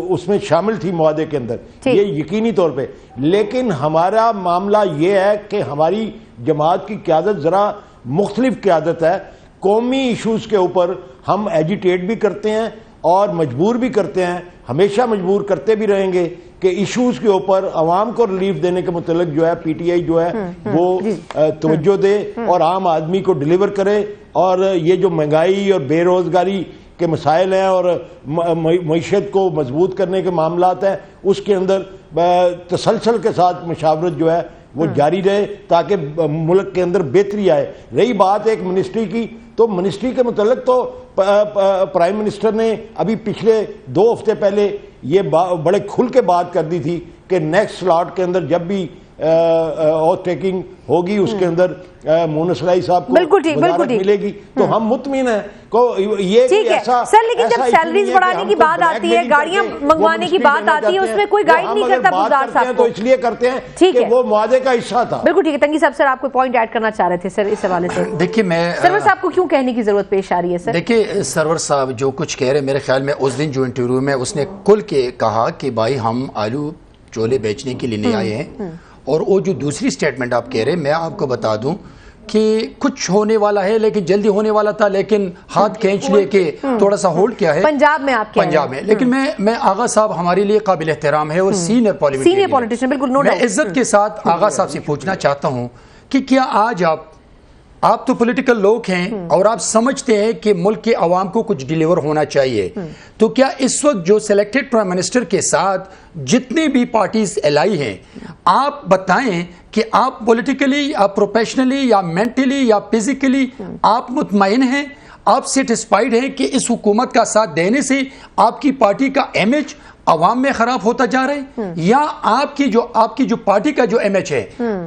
उसमें शामिल थी मुआदे के अंदर, ये यकीनी तौर पे। लेकिन हमारा मामला ये है कि हमारी जमात की क़यादत जरा मुख्तलिफ क़यादत है। कौमी इशूज़ के ऊपर हम एजिटेट भी करते हैं और मजबूर भी करते हैं, हमेशा मजबूर करते भी रहेंगे कि इश्यूज के ऊपर आवाम को रिलीफ देने के मुतल्लिक जो है पीटीआई जो है वो तवज्जो दे और आम आदमी को डिलीवर करे। और ये जो महंगाई और बेरोजगारी के मसाइल हैं और मईशत को मजबूत करने के मामलात हैं, उसके अंदर तसलसल के साथ मशावरत जो है वो जारी रहे ताकि मुल्क के अंदर बेहतरी आए। रही बात एक मिनिस्ट्री की, तो मिनिस्ट्री के मुतल्लिक तो प्राइम मिनिस्टर ने अभी पिछले 2 हफ्ते पहले ये बड़े खुल के बात कर दी थी कि नेक्स्ट स्लॉट के अंदर जब भी और टेकिंग होगी, उसके अंदर मोनसलाई साहब को बिल्कुल ठीक, बिल्कुल ठीक मिलेगी, तो हम मुतमिन हैं को ये ठीक है सर। लेकिन जब सैलरीज बढ़ाने की बात आती है, गाड़ियां मंगवाने की बात आती है, उसमें कोई गाइड नहीं करता गुलजार साहब को, तो इसलिए करते हैं ठीक है, वो मुआवजे का हिस्सा था। बिल्कुल ठीक है। तंगी साहब, सर आपको पॉइंट ऐड करना चाह रहे थे सर इस हवाले से। देखिए, मैं सरवर साहब को क्यों कहने की जरूरत पेश आ रही है सर? देखिए, सरवर साहब जो कुछ कह रहे हैं, मेरे ख्याल में उस दिन जो इंटरव्यू में उसने खुल के कहा कि भाई हम आलू चोले बेचने के लिए नहीं आए हैं, और वो जो दूसरी स्टेटमेंट आप कह रहे हैं, मैं आपको बता दूं कि कुछ होने वाला है, लेकिन जल्दी होने वाला था, लेकिन हाथ खींच लेके थोड़ा सा होल्ड किया है पंजाब में, आप पंजाब में। लेकिन मैं आगा साहब हमारे लिए काबिल एहतराम है और सीनियर पॉलिटिशियन, बिल्कुल, नो डाउट। मैं इज्जत के साथ आगा साहब से पूछना चाहता हूं कि क्या आज आप तो पॉलिटिकल लोग हैं और आप समझते हैं कि मुल्क के अवाम को कुछ डिलीवर होना चाहिए, तो क्या इस वक्त जो सिलेक्टेड प्राइम मिनिस्टर के साथ जितनी भी पार्टीज एलाई हैं, आप बताएं कि आप पॉलिटिकली या प्रोफेशनली या मेंटली या फिजिकली आप मुतमईन हैं, आप सेटिस्फाइड हैं कि इस हुकूमत का साथ देने से आपकी पार्टी का इमेज अवाम में खराब होता जा रहा है, या आपकी जो पार्टी का जो इमेज है,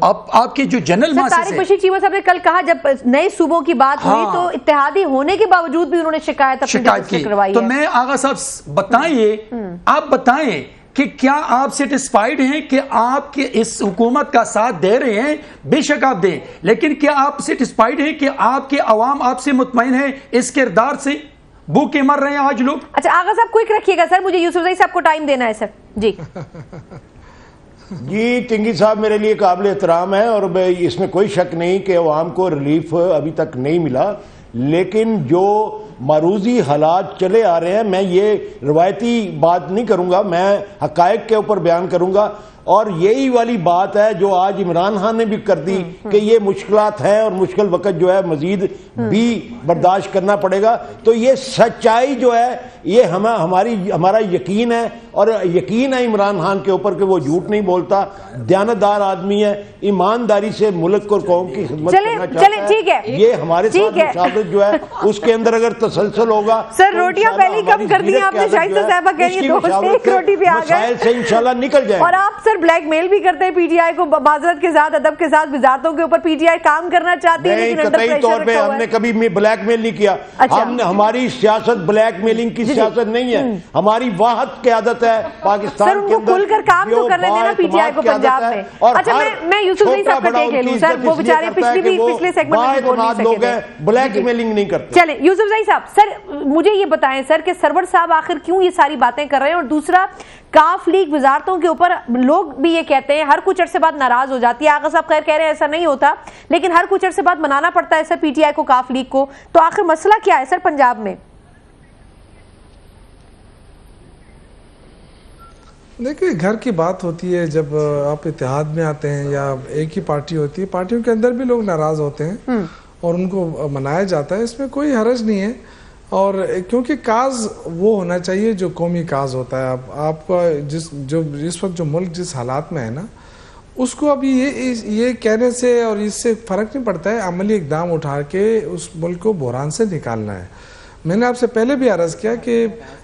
आपकी जो जनरल मासेस है। तारिक चीमा साहब ने कल कहा, जब नए सूबों की बात हुई तो इत्तेहादी होने के बावजूद भी उन्होंने शिकायत की, तो मैं आगा साहब बताइए, आप बताएं कि क्या आप सेटिस्फाइड हैं कि आपके इस हुकूमत का साथ दे रहे हैं? बेशक आप दें, लेकिन क्या आप सेटिस्फाइड हैं कि आपके अवाम आपसे मुतमईन है इस किरदार से? भूखे मर रहे हैं आज लोग। अच्छा आगा साहब क्विक रखिएगा सर, मुझे यूसुफजई साहब को टाइम देना है सर। जी जी, टिंगी साहब मेरे लिए काबिल एहतराम है और इसमें कोई शक नहीं कि अवाम को रिलीफ अभी तक नहीं मिला, लेकिन जो मारूजी हालात चले आ रहे हैं, मैं ये रवायती बात नहीं करूंगा, मैं हकायक के ऊपर बयान करूंगा। और यही वाली बात है जो आज इमरान खान ने भी कर दी कि ये मुश्किलात हैं और मुश्किल वक्त जो है मजीद भी बर्दाश्त करना पड़ेगा। तो ये सच्चाई जो है, ये हमारा यकीन है, और यकीन है इमरान खान के ऊपर कि वो झूठ नहीं बोलता, दयानतदार आदमी है, ईमानदारी से मुल्क और कौम की खिदमत करना चाहता ठीक है। ये हमारे साथ मुशावरत जो है उसके अंदर अगर तसलसल होगा। सर रोटियां पहले कम कर दी आपने, शाइस्ता साहबा कह रही है 2 से 1 रोटी पे आ गए से इंशाल्लाह निकल जाए। और आप सर ब्लैकमेल भी करते हैं पीटीआई को, माजरत के साथ, अदब के साथ, वजारतों के ऊपर पीटीआई काम करना चाहती है, लेकिन अंडर प्रेशर तौर पे हमने कभी ब्लैकमेल नहीं किया। हमने, हमारी सियासत ब्लैकमेलिंग की सियासत नहीं है, हमारी वाहद क़यादत है पाकिस्तान सर, उनको खुलकर काम तो करने देना पीटीआई को पंजाब में। अच्छा मैं यूसुफजई साहब का टेक ले लूं सर, वो बेचारे पिछले सेगमेंट में बोल नहीं सके, ब्लैकमेलिंग नहीं करते। चले यूसुफजई साहब, सर मुझे ये बताएं सर कि सरवर साहब आखिर क्यों ये सारी बातें कर रहे हैं? और दूसरा, काफ लीग वजारतों के ऊपर लोग भी ये कहते हैं हर कुछ अरसे बाद नाराज हो जाती है। आगा साहब खैर कह रहे हैं ऐसा नहीं होता, लेकिन हर कुछ अरसे बाद मनाना पड़ता है सर पीटीआई को, काफ लीग को। तो आखिर मसला क्या है सर पंजाब में? देखिए, घर की बात होती है, जब आप इत्तेहाद में आते हैं या एक ही पार्टी होती है, पार्टियों के अंदर भी लोग नाराज होते हैं और उनको मनाया जाता है, इसमें कोई हरज नहीं है। और क्योंकि काज वो होना चाहिए जो कौमी काज होता है। आपका इस वक्त जो मुल्क जिस हालात में है ना, उसको अभी ये कहने से और इससे फ़र्क नहीं पड़ता है, अमली इकदाम उठा के उस मुल्क को बहरान से निकालना है। मैंने आपसे पहले भी अर्ज़ किया कि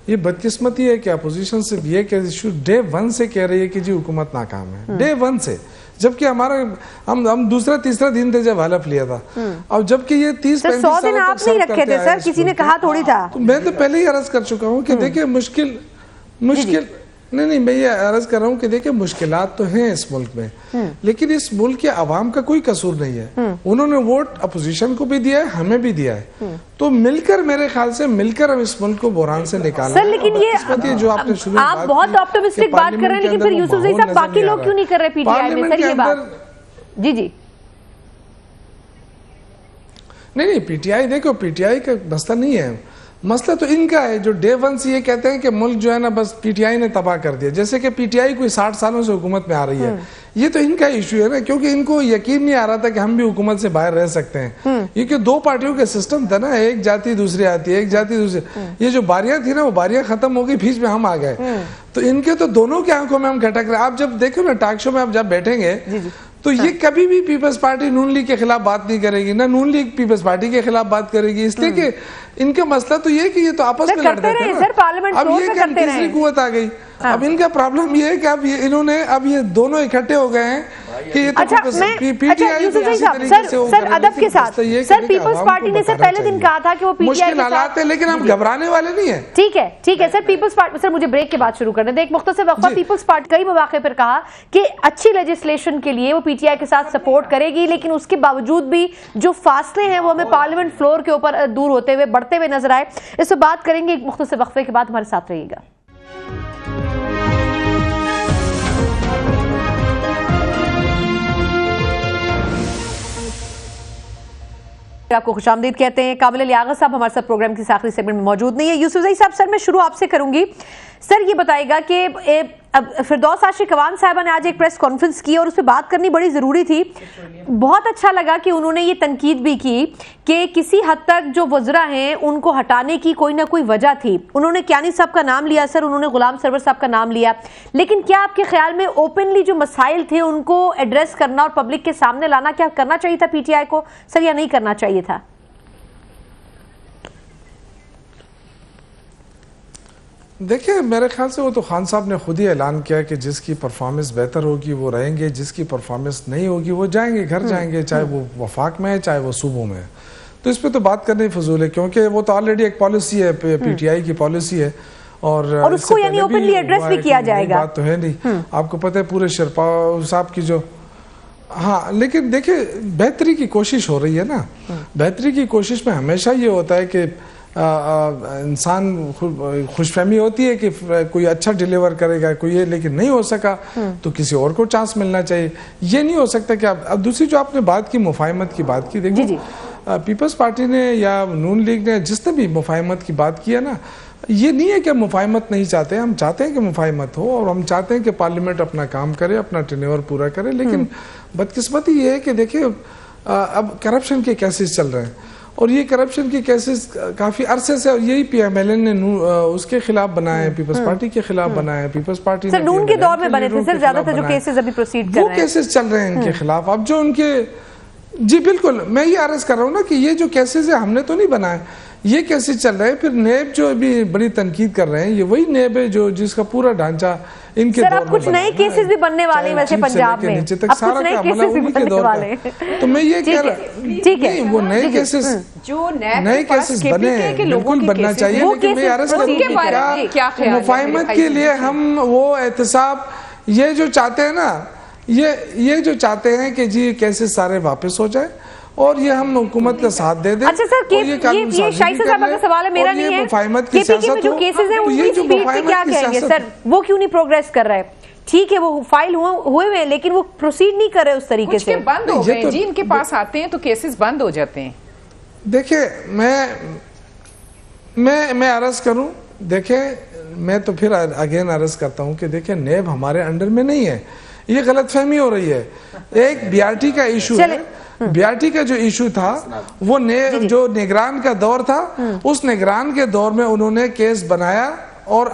ये बदकिस्मती है कि अपोजिशन सिर्फ ये कह डे 1 से कह रही है कि जी हुकूमत नाकाम है, डे 1 से, जबकि हम दूसरा तीसरा दिन थे जब हलफ लिया था। और जबकि ये 30-35 100 दिन आप नहीं रखे थे सर, किसी ने कहा थोड़ी था। तो मैं तो पहले ही अर्ज कर चुका हूँ कि देखिए मुश्किल नहीं, मैं ये अर्ज कर रहा हूँ कि देखिए मुश्किलात तो हैं इस मुल्क में, लेकिन इस मुल्क के अवाम का कोई कसूर नहीं है। उन्होंने वोट अपोजिशन को भी दिया है, हमें भी दिया है, तो मिलकर, मेरे ख्याल से मिलकर हम इस मुल्क को बहरान से निकालना सर। लेकिन ये जो आपने शुरू आप बहुत ऑप्टिमिस्टिक बात कर रहे हैं, लेकिन फिर यूसुफजई साहब बाकी लोग क्यों नहीं कर रहे पीटीआई में सर ये बात? जी नहीं, पीटीआई देखो, पीटीआई का मसला नहीं है, मसला तो इनका है जो डे 1 से ये कहते हैं कि मुल्क जो है ना बस पीटीआई ने तबाह कर दिया, जैसे कि पीटीआई कोई 60 सालों से हुकूमत में आ रही है। ये तो इनका इशू है ना, क्योंकि इनको यकीन नहीं आ रहा था कि हम भी हुकूमत से बाहर रह सकते हैं। ये कि 2 पार्टियों का सिस्टम था ना, एक जाति दूसरी आती है, एक जाति दूसरी, ये जो बारियां थी ना वो बारियां खत्म हो गई, बीच में हम आ गए। तो इनके तो दोनों की आंखों में हम खटक रहे। आप जब देखो ना टॉक शो में, आप जब बैठेंगे तो ये कभी भी पीपल्स पार्टी नून लीग के खिलाफ बात नहीं करेगी, ना नून लीग पीपल्स पार्टी के खिलाफ बात करेगी, इसलिए कि इनका मसला तो ये कि ये तो आपस में लड़ते थे ना। अब ये क्या तीसरी कुव्वत आ गई। अब इनका प्रॉब्लम ये है कि अब ये दोनों इकट्ठे हो गए हैं कि ये तो पीटीआई सर अदब के साथ सर पीपल्स पार्टी ने सर पहले दिन कहा था कि वो पीटीआई मुश्किल हालात है, लेकिन हम घबराने वाले नहीं है। ठीक है सर पीपल्स पार्टी, सर मुझे ब्रेक के बाद शुरू करने दें। एक मुख्तसर वक्फा। पीपल्स पार्टी कई मौके पर कहा कि अच्छी लेजिस्लेशन के लिए वो पीटीआई के साथ सपोर्ट करेगी, लेकिन उसके बावजूद भी जो फासले हैं वो हमें पार्लियामेंट फ्लोर के ऊपर दूर होते हुए बढ़ते हुए नजर आए। इस पर बात करेंगे एक मुख्तसर वक्फे के बाद। हमारे साथ रहिएगा। आपको खुशामदीद कहते हैं। काबिल लियाकत साहब हमारे साथ प्रोग्राम की आखिरी सेगमेंट में मौजूद नहीं है। यूसुफजई साहब, सर मैं शुरू आपसे करूंगी। सर ये बताएगा कि अब फिरदौस आशिक अवान साहिबा ने आज एक प्रेस कॉन्फ्रेंस की और उस पर बात करनी बड़ी ज़रूरी थी। बहुत अच्छा लगा कि उन्होंने ये तनकीद भी की कि किसी हद तक जो वज़रा हैं उनको हटाने की कोई ना कोई वजह थी। उन्होंने कियानी साहब का नाम लिया सर, उन्होंने गुलाम सरवर साहब का नाम लिया, लेकिन क्या आपके ख्याल में ओपनली जो मसाइल थे उनको एड्रेस करना और पब्लिक के सामने लाना क्या करना चाहिए था पीटीआई को सर, या नहीं करना चाहिए था? देखिए, मेरे ख्याल से वो तो खान साहब ने खुद ही ऐलान किया कि जिसकी परफॉर्मेंस बेहतर होगी वो रहेंगे, जिसकी परफॉर्मेंस नहीं होगी वो जाएंगे, घर जाएंगे, चाहे वो वफाक में है चाहे वो सूबों में है। तो इस पर तो बात करनी फजूल है, क्योंकि वो तो ऑलरेडी एक पॉलिसी है, पीटीआई की पॉलिसी है और उसको यानी ओपनली एड्रेस भी किया जाएगा। बात तो है नहीं, आपको पता है पूरे शेरपा साहब की जो, हाँ, लेकिन देखिए बेहतरी की कोशिश हो रही है ना। बेहतरी की कोशिश में हमेशा ये होता है कि इंसान खुशफहमी होती है कि कोई अच्छा डिलीवर करेगा कोई ये, लेकिन नहीं हो सका तो किसी और को चांस मिलना चाहिए। ये नहीं हो सकता कि अब दूसरी जो आपने बात की मुफाहिमत की बात की, देखो पीपल्स पार्टी ने या नून लीग ने जिसने भी मुफाहिमत की बात की है ना, ये नहीं है कि हम मुफाहिमत नहीं चाहते, हम चाहते हैं कि मुफाहिमत हो और हम चाहते हैं कि पार्लियामेंट अपना काम करे, अपना टेन्योर पूरा करे। लेकिन बदकिस्मती ये है कि देखिए अब करप्शन के केसेस चल रहे हैं और ये करप्शन के केसेस काफी अरसे से, और यही पीएमएलएन ने उसके खिलाफ बनाए, पीपल्स पार्टी के खिलाफ बनाए, पीपल्स पार्टी सर नून के दौर में बने थे सर, ज्यादातर जो केसेस अभी प्रोसीड कर रहे हैं वो केसेस चल रहे हैं इनके खिलाफ। अब जो उनके, जी बिल्कुल, मैं ये अर्ज कर रहा हूँ ना कि ये जो केसेस है हमने तो नहीं बनाए, ये केसेस चल रहे हैं। फिर नेब जो अभी बड़ी तनकीद कर रहे हैं, ये वही नेब है जो जिसका पूरा ढांचा इनके सर, अब कुछ नए केसेस भी बनने वाले हैं वैसे पंजाब में, अब कुछ नए केसेस भी बनने वाले हैं। तो मैं ये कह रहा, ठीक है, वो नए केसेस जो नए केसेस बने हैं बिल्कुल बनना चाहिए, लेकिन मैं अर्ज करूँ क्या मुफाहिमत के लिए हम वो एहतसाब ये जो चाहते हैं ना, ये जो चाहते हैं कि जी केसेस सारे वापस हो जाए और ये हम हुकूमत का साथ दे दें। अच्छा सर, ये शाइस्ता साहब का सवाल है, मेरा नहीं है। केपीके में जो केसेस हैं उनकी स्पीड पे क्या कहेंगे सर, वो क्यों नहीं प्रोग्रेस कर रहे? ठीक है वो फाइल हुए हैं लेकिन वो प्रोसीड नहीं कर रहे उस तरीके से, बंद हो गए जी, इनके पास आते हैं तो केसेस बंद हो जाते हैं। देखिए मैं अर्ज करूं, देखिए मैं तो फिर अगेन अर्ज करता हूं कि देखिए नेब हमारे अंडर में नहीं है, ये गलतफहमी हो रही है। एक बीआरटी का इशू है, बीआरटी का जो इशू था वो जो निगरान का दौर था, उस निगरान के दौर में उन्होंने केस बनाया और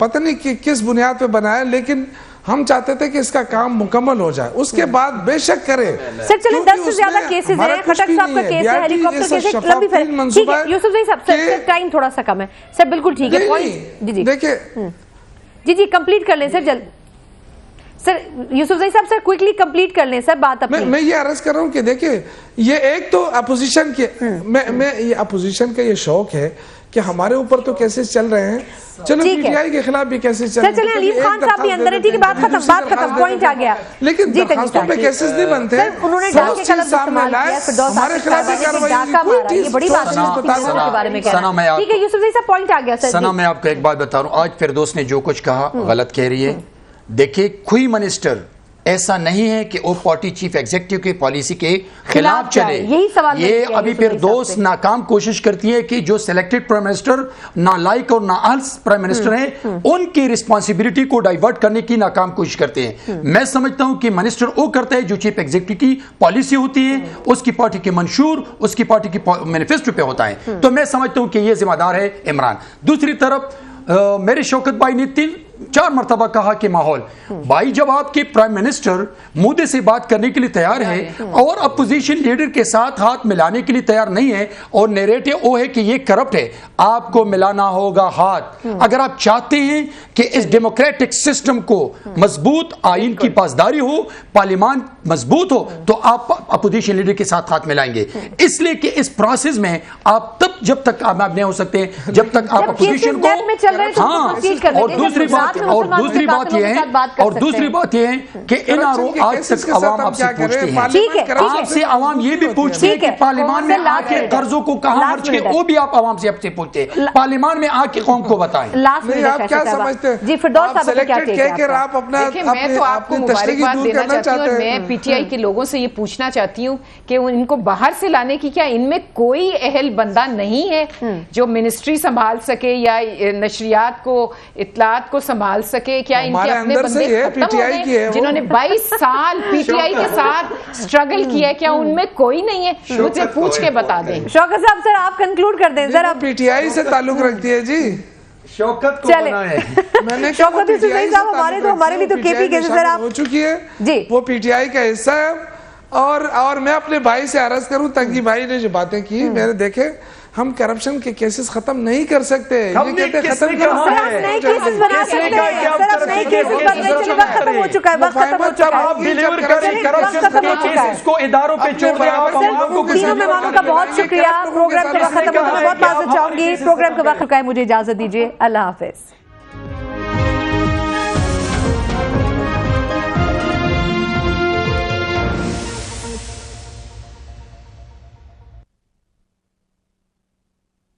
पता नहीं कि किस बुनियाद पे बनाया, लेकिन हम चाहते थे कि इसका काम मुकम्मल हो जाए, उसके बाद बेशक करे। सर चले 10 से ज्यादा केसेस हैं, खटक साहब का केस है, हेलीकॉप्टर केस है, लंबी फिल्म, ठीक है यूसुफजई साहब, सर टाइम थोड़ा सा कम है सर, बिल्कुल ठीक है पॉइंट, जी देखिए जी कंप्लीट कर लें सर जल्द। सर यूसुफजई साहब सर क्विकली कंप्लीट कर लें सर बात अपनी। मैं ये अर्ज कर रहा हूँ कि देखिए ये एक तो अपोजिशन के मैं ये अपोजिशन का ये शौक है कि हमारे ऊपर तो केसेस चल रहे हैं, चलो पीटीआई के खिलाफ भी केसेस चल रहे हैं। चलिए अलीम खान साहब भी अंदर है, ठीक है बात खत्म, पॉइंट आ गया। लेकिन दरखास्तों पे केसेस नहीं बनते, उन्होंने डाके का लफ्ज़ इस्तेमाल किया, फिरदौस हमारे खिलाफ डाका मारा, ये बड़ी बात है के बारे में कह रहा है। ठीक है यूसुफजई साहब पॉइंट आ गया सर। सना मैं आपको एक बात बता रहा हूँ, आज फिरदौस ने जो कुछ कहा गलत कह रही है। देखिए कोई मिनिस्टर ऐसा नहीं है कि वो पार्टी चीफ एग्जीक्यूटिव की पॉलिसी के खिलाफ चले, यही सवाल ये अभी फिरदौस नाकाम कोशिश करती है कि जो सिलेक्टेड प्राइम मिनिस्टर नालायक और नाअहल प्राइम मिनिस्टर हैं उनकी रिस्पांसिबिलिटी को डाइवर्ट करने की नाकाम कोशिश करते हैं। मैं समझता हूं कि मिनिस्टर वो करता है जो चीफ एग्जीक्यूटिव की पॉलिसी होती है, उसकी पार्टी के मंशूर, उसकी पार्टी की मैनिफेस्टो पे होता है। तो मैं समझता हूं कि ये जिम्मेदार है इमरान। दूसरी तरफ मेरे शौकत भाई ने 4 मरतबा कहा कि माहौल। भाई जब आपके प्राइम मिनिस्टर मुद्दे से बात करने के लिए तैयार है और अपोजिशन लीडर के साथ हाथ मिलाने के लिए तैयार नहीं है और नैरेटिव वो है कि ये करप्ट है, आपको मिलाना होगा हाथ। अगर आप चाहते हैं कि इस डेमोक्रेटिक सिस्टम को मजबूत, आइन की पासदारी हो, पार्लियामान मजबूत हो, तो आप अपोजिशन लीडर के साथ हाथ मिलाएंगे। इसलिए कि इस प्रोसेस में आप तब जब तक कामयाब नहीं हो सकते जब तक आप अपोजिशन को, और दूसरी बात यह है कि एनआरओ आज तक आवाम आपसे पूछती है, आपसे आवाम ये भी पूछती है कि पार्लियामान में आके कर्जों को कहां खर्च किए, वो भी आप आवाम से आपसे पूछते हैं। पार्लियामान में आके कौम को बताएं। आप क्या समझते हैं जी फिरदौस साहब, आप अपना मैं तो आपको मुबारकबाद देना चाहती हूँ और मैं पीटीआई के लोगों से ये पूछना चाहती हूँ कि इनको बाहर से लाने की क्या इनमें कोई अहल बंदा नहीं है जो मिनिस्ट्री संभाल सके या नशरियात को, इत्तलात को संभाल सके? क्या इनके अपने बंदे खत्म हो गए जिन्होंने 22 साल पीटीआई के साथ स्ट्रगल किया है? क्या उनमें कोई नहीं है? मुझे पूछ के बता दें। शौकत साहब सर आप कंक्लूड कर दें सर। पीटीआई से ताल्लुक रखती है जी शौकत को बनाए। मैंने शौकत साहब हमारे लिए तो केपी कैसे सर आप हो चुकी है जी, वो पीटीआई का हिस्सा है। और मैं अपने भाई से अर्ज करूं, तंगी भाई ने जो बातें की मैंने देखे, हम करप्शन के केसेस खत्म नहीं कर सकते। ये कहते खत्म खत्म हो चुका है, वक्त खत्म हो चुका है। आप डिलीवर करें करप्शन के केसेस को इदारों पे छोड़ दें। आप तीनों मेहमानों का बहुत शुक्रिया। प्रोग्राम का वक्त खत्म होता है, बहुत माजरत चाहूंगी। प्रोग्राम का वक्त रुका है, मुझे इजाजत दीजिए। अल्लाह हाफिज।